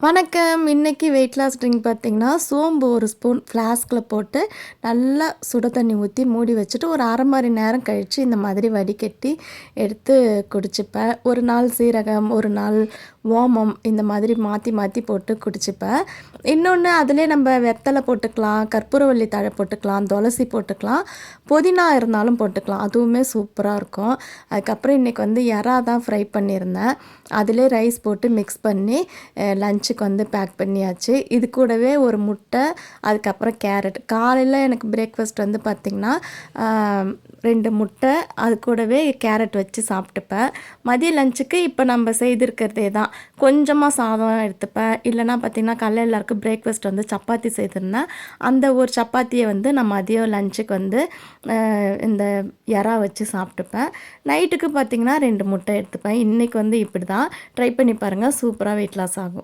வணக்கம். இன்னைக்கு weight loss drink பார்த்தீங்கன்னா, சோம்பு 1 ஸ்பூன் ஃப்ளாஸ்கில போட்டு நல்லா சுட தண்ணி ஊத்தி மூடி வச்சுட்டு, ஒரு 1/2 மணி நேரம் கழிச்சு இந்த மாதிரி வடிகட்டி எடுத்து குடிச்சுப்பேன். ஒரு நாள் சீரகம், ஒரு நாள் ஓமம் இந்த மாதிரி மாத்தி மாத்தி போட்டு குடிச்சுப்பேன். இன்னொன்னு அதிலே நம்ம வெத்தல போட்டுக்கலாம், கற்பூரவள்ளி தழை போட்டுக்கலாம், துளசி போட்டுக்கலாம், புதினா இருந்தாலும் போட்டுக்கலாம். அதுவுமே சூப்பரா இருக்கும். அதுக்கப்புறம் இன்னைக்கு வந்து எறா தான் ஃப்ரை பண்ணியிருந்தேன். அதிலே ரைஸ் போட்டு மிக்ஸ் பண்ணி லஞ்சுக்கு வந்து பேக் பண்ணியாச்சு. இது கூடவே ஒரு முட்டை, அதுக்கப்புறம் கேரட். காலையில எனக்கு பிரேக்ஃபாஸ்ட் வந்து பார்த்திங்கன்னா, 2 முட்டை, அது கூடவே கேரட் வச்சு சாப்பிட்டுப்பேன். மதிய லஞ்சுக்கு இப்போ நம்ம செய்திருக்கிறதே தான். கொஞ்சமா சாதம் எடுத்துப்பேன். இல்லைனா பார்த்திங்கன்னா, காலைல எல்லாருக்கும் பிரேக்ஃபாஸ்ட் வந்து சப்பாத்தி செய்திருந்தேன். அந்த ஒரு சப்பாத்தியை வந்து நான் மதியம் லஞ்சுக்கு வந்து இந்த எறா வச்சு சாப்பிட்டுப்பேன். நைட்டுக்கு பார்த்திங்கன்னா 2 முட்டை எடுத்துப்பேன். இன்றைக்கி வந்து இப்படி தான் ட்ரை பண்ணி பாருங்கள். சூப்பராக வெயிட் லாஸ் ஆகும்.